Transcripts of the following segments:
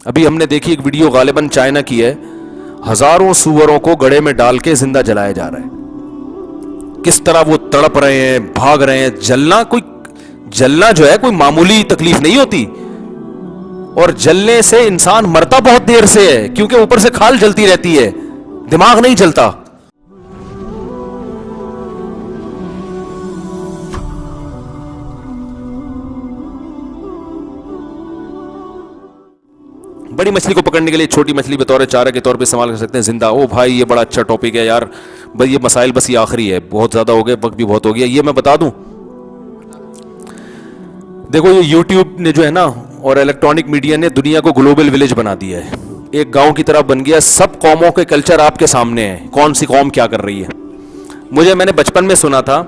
ابھی ہم نے دیکھی ایک ویڈیو غالباً چائنا کی ہے، ہزاروں سوروں کو گڑھے میں ڈال کے زندہ جلایا جا رہا ہے. کس طرح وہ تڑپ رہے ہیں، بھاگ رہے ہیں. جلنا جو ہے کوئی معمولی تکلیف نہیں ہوتی، اور جلنے سے انسان مرتا بہت دیر سے ہے، کیونکہ اوپر سے کھال جلتی رہتی ہے، دماغ نہیں چلتا. بڑی مچھلی کو پکڑنے کے لیے چھوٹی مچھلی بطور چارہ کے طور پہ استعمال کر سکتے ہیں زندہ. او بھائی یہ بڑا اچھا ٹاپک ہے یار، بس یہ مسائل بس یہ آخری ہے، بہت زیادہ ہو گئے، وقت بھی بہت ہو گیا. یہ میں بتا دوں، دیکھو یہ یوٹیوب نے جو ہے نا اور الیکٹرانک میڈیا نے دنیا کو گلوبل ولیج بنا دیا ہے، ایک گاؤں کی طرح بن گیا. سب قوموں کے کلچر آپ کے سامنے ہیں، کون سی قوم کیا کر رہی ہے. میں نے بچپن میں سنا تھا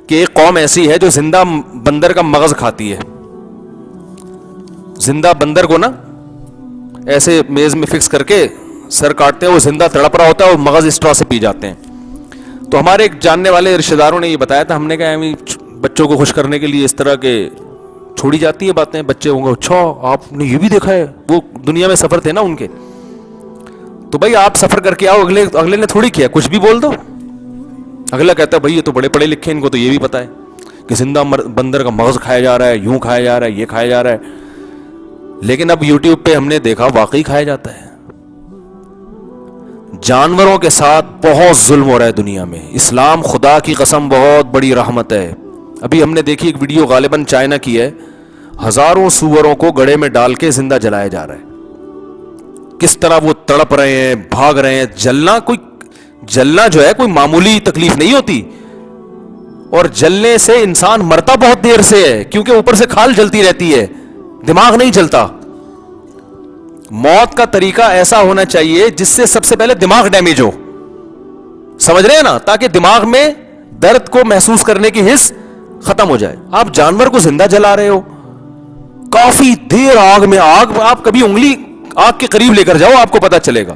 کہ ایک قوم ایسی ہے جو زندہ بندر کا مغز کھاتی ہے. زندہ بندر کو نا ایسے میز میں فکس کر کے سر کاٹتے ہیں، وہ زندہ تڑپ رہا ہوتا ہے اور مغز اسٹرا سے پی جاتے ہیں. تو ہمارے ایک جاننے والے رشتہ داروں نے یہ بتایا تھا. ہم نے کہا بچوں کو خوش کرنے کے لیے اس طرح کے چھوڑی جاتی ہیں باتیں. بچے ہوں گے اچھا آپ نے یہ بھی دیکھا ہے، وہ دنیا میں سفر تھے نا ان کے. تو بھائی آپ سفر کر کے آؤ، اگلے نے تھوڑی کیا، کچھ بھی بول دو. اگلا کہتا ہے بھائی یہ تو بڑے پڑھے لکھے ہیں، ان کو تو یہ بھی پتا ہے کہ زندہ بندر کا مغز کھایا جا رہا ہے، یوں کھایا جا رہا ہے، یہ کھایا جا رہا ہے. لیکن اب یوٹیوب پہ ہم نے دیکھا واقعی کھایا جاتا ہے. جانوروں کے ساتھ بہت ظلم ہو رہا ہے دنیا میں. اسلام خدا کی قسم بہت بڑی رحمت ہے. ابھی ہم نے دیکھی ایک ویڈیو غالباً چائنا کی ہے، ہزاروں سوروں کو گڑھے میں ڈال کے زندہ جلایا جا رہا ہے. کس طرح وہ تڑپ رہے ہیں، بھاگ رہے ہیں. جلنا جو ہے کوئی معمولی تکلیف نہیں ہوتی، اور جلنے سے انسان مرتا بہت دیر سے ہے، کیونکہ اوپر سے کھال جلتی رہتی ہے، دماغ نہیں چلتا. موت کا طریقہ ایسا ہونا چاہیے جس سے سب سے پہلے دماغ ڈیمیج ہو، سمجھ رہے ہیں نا، تاکہ دماغ میں درد کو محسوس کرنے کی حس ختم ہو جائے. آپ جانور کو زندہ جلا رہے ہو کافی دیر آگ میں. آپ کبھی انگلی آگ کے قریب لے کر جاؤ، آپ کو پتا چلے گا.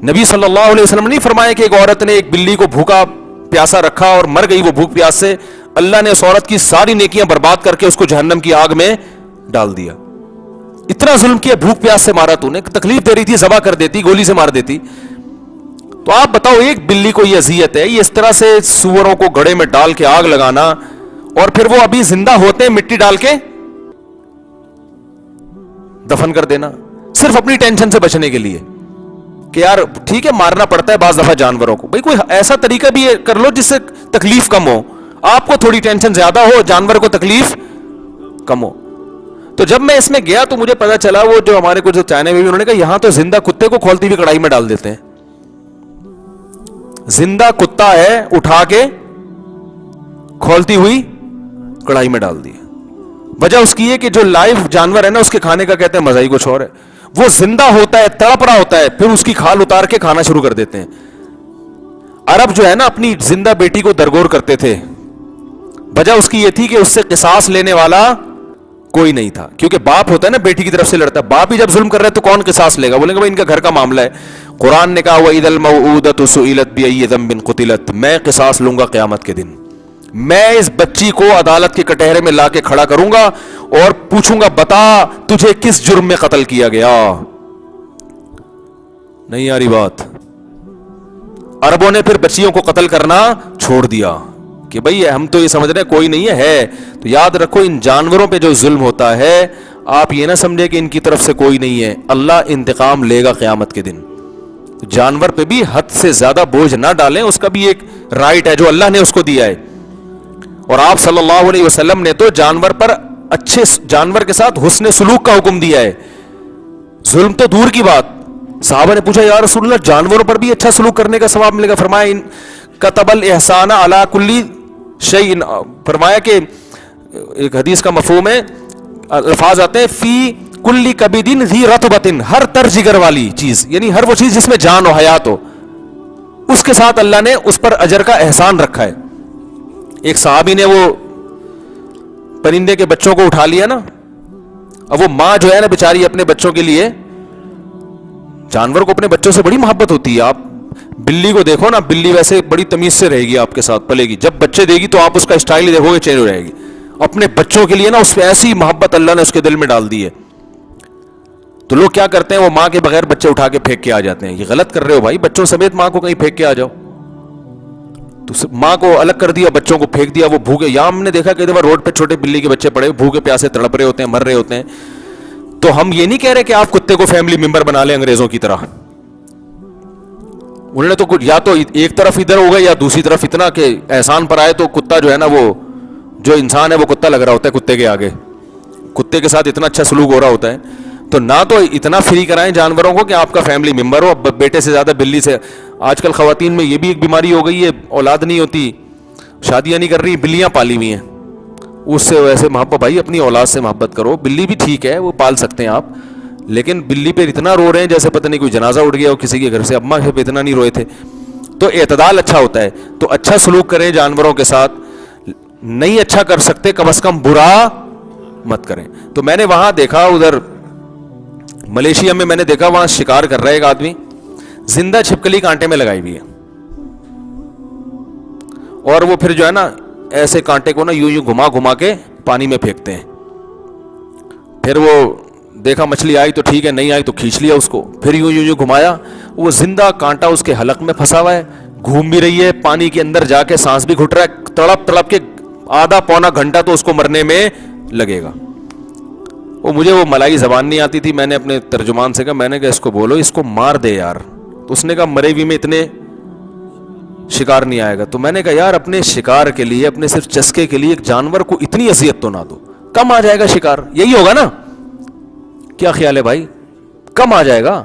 نبی صلی اللہ علیہ وسلم نے فرمایا کہ ایک عورت نے ایک بلی کو بھوکا پیاسا رکھا اور مر گئی وہ بھوک پیاس سے. اللہ نے اس عورت کی ساری نیکیاں برباد کر کے اس کو جہنم کی آگ میں ڈال دیا. اتنا ظلم کیا، بھوک پیاس سے مارا. تو نے تکلیف دے رہی تھی، ذبح کر دیتی، گولی سے مار دیتی. تو آپ بتاؤ ایک بلی کو یہ اذیت ہے. یہ اس طرح سے سوروں کو گڑھے میں ڈال کے آگ لگانا، اور پھر وہ ابھی زندہ ہوتے ہیں مٹی ڈال کے دفن کر دینا، صرف اپنی ٹینشن سے بچنے کے لیے کہ یار ٹھیک ہے مارنا پڑتا ہے بعض دفعہ جانوروں کو. بھائی کوئی ایسا طریقہ بھی کر لو جس سے تکلیف کم ہو، آپ کو تھوڑی ٹینشن زیادہ ہو، جانور کو تکلیف کم ہو. تو جب میں اس میں گیا تو مجھے پتا چلا وہ جو ہمارے کچھ چائنا میں بھی انہوں نے کہا یہاں تو زندہ کتے کو کھولتی ہوئی کڑائی میں ڈال دیتے ہیں. زندہ کتا ہے اٹھا کے کھولتی ہوئی کڑائی میں ڈال دی. وجہ اس کی ہے کہ جو لائیو جانور ہے نا اس کے کھانے کا کہتے ہیں مزہ ہی کچھ اور ہے. وہ زندہ ہوتا ہے، تڑپ رہا ہوتا ہے، پھر اس کی کھال اتار کے کھانا شروع کر دیتے ہیں. عرب جو ہے نا اپنی زندہ بیٹی کو درگور کرتے تھے. وجہ اس کی یہ تھی کہ اس سے قصاص لینے والا کوئی نہیں تھا، کیونکہ باپ ہوتا ہے نا بیٹی کی طرف سے لڑتا ہے. باپ ہی جب ظلم کر رہا ہے تو کون قصاص لے گا؟ بولیں گے بھائی ان کا گھر کا معاملہ ہے. قرآن نے کہا وَإِذَا الْمَوْءُودَةُ سُئِلَتْ بِأَيِّ ذَنبٍ قُتِلَتْ، میں قصاص لوں گا قیامت کے دن. میں اس بچی کو عدالت کے کٹہرے میں لا کے کھڑا کروں گا اور پوچھوں گا بتا تجھے کس جرم میں قتل کیا گیا. نہیں آ رہی بات؟ عربوں نے پھر بچیوں کو قتل کرنا چھوڑ دیا کہ بھئی ہم تو یہ سمجھ رہے ہیں کوئی نہیں ہے. تو یاد رکھو ان جانوروں پہ جو ظلم ہوتا ہے آپ یہ نہ سمجھے کہ ان کی طرف سے کوئی نہیں ہے، اللہ انتقام لے گا قیامت کے دن. جانور پہ بھی حد سے زیادہ بوجھ نہ ڈالیں، اس کا بھی ایک رائٹ ہے جو اللہ نے اس کو دیا ہے. اور آپ صلی اللہ علیہ وسلم نے تو جانور پر اچھے جانور کے ساتھ حسن سلوک کا حکم دیا ہے. ظلم تو دور کی بات. صحابہ نے پوچھا یا رسول اللہ جانوروں پر بھی اچھا سلوک کرنے کا ثواب ملے گا؟ فرمایا کتب الاحسان علی کل شیء. فرمایا کہ ایک حدیث کا مفہوم ہے، الفاظ آتے ہیں فی کل کبد ذی رطبۃ، ہر تر جگر والی چیز، یعنی ہر وہ چیز جس میں جان و حیات ہو، اس کے ساتھ اللہ نے اس پر اجر کا احسان رکھا ہے. ایک صحابی نے وہ پرندے کے بچوں کو اٹھا لیا نا، اب وہ ماں جو ہے نا بیچاری اپنے بچوں کے لیے، جانور کو اپنے بچوں سے بڑی محبت ہوتی ہے. آپ بلی کو دیکھو نا، بلی ویسے بڑی تمیز سے رہے گی آپ کے ساتھ، پلے گی. جب بچے دے گی تو آپ اس کا اسٹائل ہی دیکھو گے چینج ہو جائے گی. اپنے بچوں کے لیے نا اس پہ ایسی محبت اللہ نے اس کے دل میں ڈال دی ہے. تو لوگ کیا کرتے ہیں, وہ ماں کے بغیر بچے اٹھا کے پھینک کے آ جاتے ہیں. یہ غلط کر رہے ہو بھائی, بچوں سمیت ماں کو کہیں پھینک کے آ جاؤ. تو ماں کو الگ کر دیا, بچوں کو پھینک دیا, وہ بھوکے. یہاں ہم نے دیکھا کہ دفعہ روڈ پہ چھوٹے بلی کے بچے پڑے بھوکے پیاسے تڑپ رہے ہوتے ہیں, مر رہے ہوتے ہیں. تو ہم یہ نہیں کہہ رہے کہ آپ کتے کو فیملی ممبر بنا لیں انگریزوں کی طرح. انہوں نے تو کچھ یا تو ایک طرف ادھر ہو گئے یا دوسری طرف اتنا کہ احسان پر آئے تو کتا جو ہے نا, وہ جو انسان ہے وہ کتا لگ رہا ہوتا ہے کتے کے آگے. کتے کے ساتھ اتنا اچھا سلوک ہو رہا ہوتا ہے. تو نہ تو اتنا فری کرائیں جانوروں کو کہ آپ کا فیملی ممبر ہو, بیٹے سے زیادہ بلی سے. آج کل خواتین میں یہ بھی ایک بیماری ہو گئی ہے, اولاد نہیں ہوتی, شادیاں نہیں کر رہی, بلیاں پالی ہوئی ہیں. اس سے ویسے محبت, بھائی اپنی اولاد سے محبت کرو. بلی بھی ٹھیک ہے, وہ پال سکتے ہیں آپ, لیکن بلی پہ اتنا رو رہے ہیں جیسے پتہ نہیں کوئی جنازہ اٹھ گیا ہو کسی کے گھر سے. اماں پہ اتنا نہیں روئے تھے. تو اعتدال اچھا ہوتا ہے. تو اچھا سلوک کریں جانوروں کے ساتھ. نہیں اچھا کر سکتے, کم از کم برا مت کریں. تو میں نے وہاں دیکھا, ادھر ملیشیا میں میں نے دیکھا, وہاں شکار کر رہا ہے ایک آدمی, زندہ چھپکلی کانٹے میں لگائی ہوئی ہے, اور وہ پھر جو ہے نا ایسے کانٹے کو نا یوں یوں گھما گھما کے پانی میں پھینکتے ہیں. پھر وہ دیکھا مچھلی آئی تو ٹھیک ہے, نہیں آئی تو کھینچ لیا اس کو, پھر یوں یوں یوں گھمایا, وہ زندہ کانٹا اس کے حلق میں پھنسا ہوا ہے, گھوم بھی رہی ہے, پانی کے اندر جا کے سانس بھی گھٹ رہا ہے, تڑپ تڑپ کے آدھا پونا گھنٹہ تو اس کو مرنے میں لگے گا. وہ مجھے وہ ملائی زبان نہیں آتی تھی, میں نے اپنے ترجمان سے کہا, میں نے کہا اس کو بولو اس کو مار دے یار. تو اس نے کہا مرے ہوئی میں اتنے شکار نہیں آئے گا. تو میں نے کہا یار اپنے شکار کے لیے, اپنے صرف چسکے کے لیے ایک جانور کو اتنی اذیت تو نہ دو, کم آ جائے گا شکار. یہی ہوگا نا, کیا خیال ہے بھائی, کم آ جائے گا.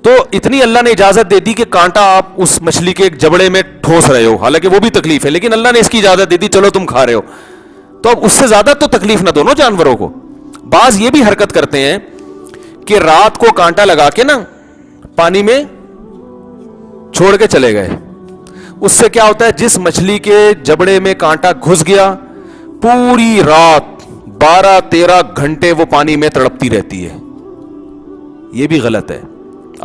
تو اتنی اللہ نے اجازت دے دی کہ کانٹا آپ اس مچھلی کے ایک جبڑے میں ٹھوس رہے ہو, حالانکہ وہ بھی تکلیف ہے, لیکن اللہ نے اس کی اجازت دے دی, چلو تم کھا رہے ہو. تو اب اس سے زیادہ تو تکلیف نہ دو نا جانوروں کو. بعض یہ بھی حرکت کرتے ہیں کہ رات کو کانٹا لگا کے نا پانی میں چھوڑ کے چلے گئے. اس سے کیا ہوتا ہے, جس مچھلی کے جبڑے میں کانٹا گھس گیا, پوری رات 12-13 گھنٹے وہ پانی میں تڑپتی رہتی ہے. یہ بھی غلط ہے.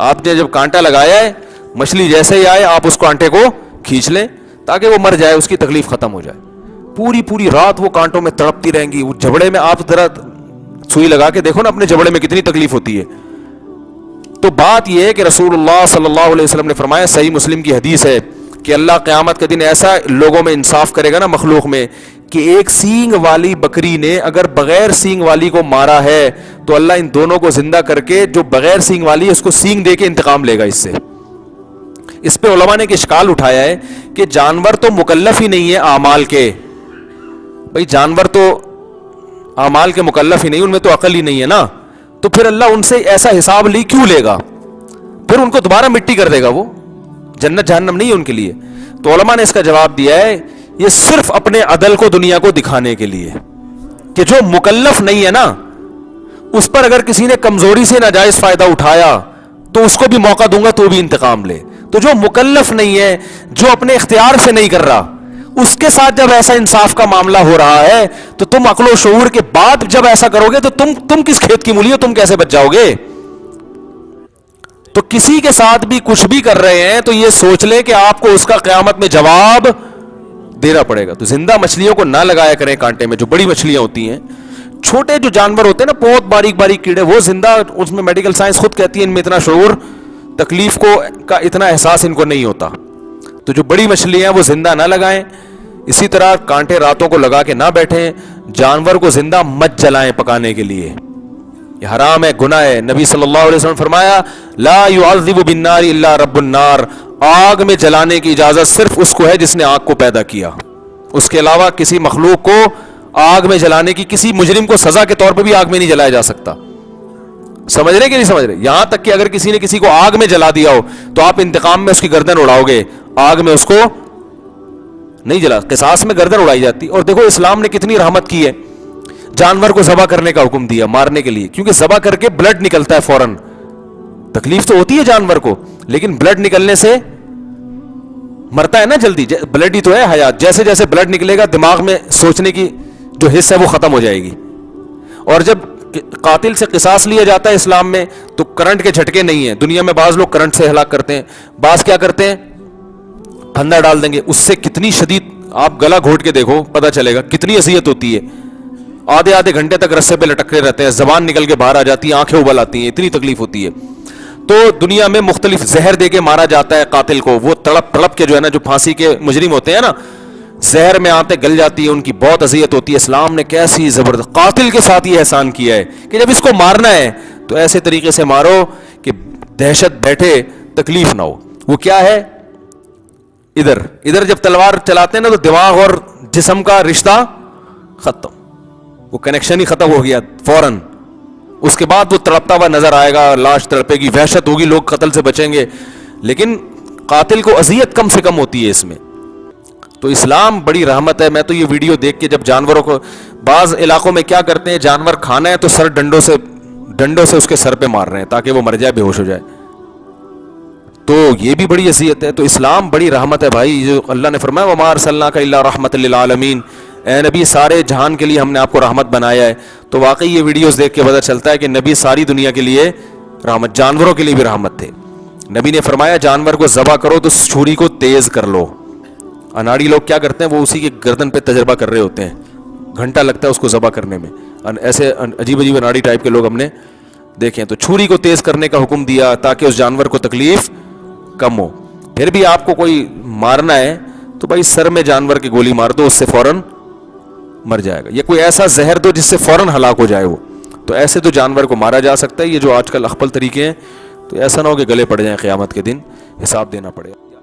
آپ نے جب کانٹا لگایا ہے, مچھلی جیسے ہی آئے آپ اس کانٹے کو کھینچ لیں تاکہ وہ مر جائے, اس کی تکلیف ختم ہو جائے. پوری رات وہ کانٹوں میں تڑپتی رہیں گی. وہ جبڑے میں آپ ذرا سوئی لگا کے دیکھو نا اپنے جبڑے میں کتنی تکلیف ہوتی ہے. تو بات یہ ہے کہ رسول اللہ صلی اللہ علیہ وسلم نے فرمایا, صحیح مسلم کی حدیث ہے, کہ اللہ قیامت کے دن ایسا لوگوں میں انصاف کرے گا نا مخلوق میں, کہ ایک سینگ والی بکری نے اگر بغیر سینگ والی کو مارا ہے تو اللہ ان دونوں کو زندہ کر کے جو بغیر سینگ والی ہے اس کو سینگ دے کے انتقام لے گا اس سے. اس پہ علماء نے ایک اشکال اٹھایا ہے کہ جانور تو مکلف ہی نہیں ہے اعمال کے. بھئی جانور تو اعمال کے مکلف ہی نہیں, ان میں تو عقل ہی نہیں ہے نا, تو پھر اللہ ان سے ایسا حساب لی کیوں لے گا؟ پھر ان کو دوبارہ مٹی کر دے گا, وہ جنت جہنم نہیں ہے ان کے لیے. تو علماء نے اس کا جواب دیا ہے, یہ صرف اپنے عدل کو دنیا کو دکھانے کے لیے, کہ جو مکلف نہیں ہے نا اس پر اگر کسی نے کمزوری سے ناجائز فائدہ اٹھایا تو اس کو بھی موقع دوں گا تو بھی انتقام لے. تو جو مکلف نہیں ہے, جو اپنے اختیار سے نہیں کر رہا, اس کے ساتھ جب ایسا انصاف کا معاملہ ہو رہا ہے تو تم عقل و شعور کے بعد جب ایسا کرو گے تو تم کس کھیت کی مولی ہو, تم کیسے بچ جاؤ گے؟ تو کسی کے ساتھ بھی کچھ بھی کر رہے ہیں تو یہ سوچ لیں کہ آپ کو اس کا قیامت میں جواب دینا پڑے گا. تو زندہ مچھلیوں کو نہ لگایا کریں کانٹے میں. جو بڑی مچھلیاں ہوتی ہیں, چھوٹے جو جانور ہوتے ہیں نا بہت باریک باریک کیڑے, وہ زندہ, اس میں میڈیکل سائنس خود کہتی ہے ان میں اتنا شعور, تکلیف کو کا اتنا احساس ان کو نہیں ہوتا. تو جو بڑی مچھلیاں ہیں وہ زندہ نہ لگائیں. اسی طرح کانٹے راتوں کو لگا کے نہ بیٹھیں. جانور کو زندہ مت جلائیں پکانے کے لیے, یہ حرام ہے, گناہ ہے. نبی صلی اللہ علیہ وسلم فرمایا, لا يعذب بالنار الا رب النار, آگ میں جلانے کی اجازت صرف اس کو ہے جس نے آگ کو پیدا کیا. اس کے علاوہ کسی مخلوق کو آگ میں جلانے کی, کسی مجرم کو سزا کے طور پہ بھی آگ میں نہیں جلایا جا سکتا. سمجھ رہے کہ نہیں سمجھ رہے؟ یہاں تک کہ اگر کسی نے کسی کو آگ میں جلا دیا ہو تو آپ انتقام میں اس کی گردن اڑاؤ گے, آگ میں اس کو نہیں جلا. قصاص میں گردن اڑائی جاتی. اور دیکھو اسلام نے کتنی رحمت کی ہے, جانور کو ذبح کرنے کا حکم دیا مارنے کے لیے, کیونکہ ذبح کر کے بلڈ نکلتا ہے فوراً. تکلیف تو ہوتی ہے جانور کو, لیکن بلڈ نکلنے سے مرتا ہے نا جلدی. بلڈ ہی تو ہے حیات. جیسے جیسے بلڈ نکلے گا دماغ میں سوچنے کی جو حص ہے وہ ختم ہو جائے گی. اور جب قاتل سے قصاص لیا جاتا ہے اسلام میں تو کرنٹ کے جھٹکے نہیں ہیں. دنیا میں بعض لوگ کرنٹ سے ہلاک کرتے ہیں, بعض کیا کرتے ہیں پھندا ڈال دیں گے. اس سے کتنی شدید, آپ گلا گھونٹ کے دیکھو پتہ چلے گا کتنی اذیت ہوتی ہے. آدھے آدھے گھنٹے تک رسے پہ لٹکے رہتے ہیں, زبان نکل کے باہر آ جاتی ہے, آنکھیں ابل آتی ہیں, اتنی تکلیف ہوتی ہے. تو دنیا میں مختلف زہر دے کے مارا جاتا ہے قاتل کو, وہ تڑپ تڑپ کے جو ہے نا, جو پھانسی کے مجرم ہوتے ہیں نا, زہر میں آتے گل جاتی ہے, ان کی بہت اذیت ہوتی ہے. اسلام نے کیسی زبردست قاتل کے ساتھ یہ احسان کیا ہے کہ جب اس کو مارنا ہے تو ایسے طریقے سے مارو کہ دہشت بیٹھے, تکلیف نہ ہو. وہ کیا ہے, ادھر جب تلوار چلاتے ہیں نا تو دماغ اور جسم کا رشتہ ختم, وہ کنیکشن ہی ختم ہو گیا فوراً. اس کے بعد وہ تڑپتا ہوا نظر آئے گا, لاش تڑپے گی, وحشت ہوگی, لوگ قتل سے بچیں گے, لیکن قاتل کو اذیت کم سے کم ہوتی ہے اس میں. تو اسلام بڑی رحمت ہے. میں تو یہ ویڈیو دیکھ کے, جب جانوروں کو بعض علاقوں میں کیا کرتے ہیں, جانور کھانا ہے تو سر ڈنڈوں سے اس کے سر پہ مار رہے ہیں تاکہ وہ مر جائے, بے ہوش ہو جائے. تو یہ بھی بڑی اذیت ہے. تو اسلام بڑی رحمت ہے بھائی. جو اللہ نے فرمایا وما ارسلناک الا رحمۃ للعالمین, اے نبی سارے جہان کے لیے ہم نے آپ کو رحمت بنایا ہے. تو واقعی یہ ویڈیوز دیکھ کے پتہ چلتا ہے کہ نبی ساری دنیا کے لیے رحمت, جانوروں کے لیے بھی رحمت تھے. نبی نے فرمایا جانور کو ذبح کرو تو چھری کو تیز کر لو. اناڑی لوگ کیا کرتے ہیں, وہ اسی کے گردن پہ تجربہ کر رہے ہوتے ہیں, گھنٹہ لگتا ہے اس کو ذبح کرنے میں. ایسے عجیب عجیب اناڑی ٹائپ کے لوگ ہم نے دیکھیں. تو چھری کو تیز کرنے کا حکم دیا تاکہ اس جانور کو تکلیف کم ہو. پھر بھی آپ کو کوئی مارنا ہے تو بھائی سر میں جانور کی گولی مار دو, اس سے فوراً مر جائے گا. یا کوئی ایسا زہر دو جس سے فوراً ہلاک ہو جائے وہ. تو ایسے تو جانور کو مارا جا سکتا ہے. یہ جو آج کل اخپل طریقے ہیں, تو ایسا نہ ہو کہ گلے پڑ جائیں, قیامت کے دن حساب دینا پڑے گا.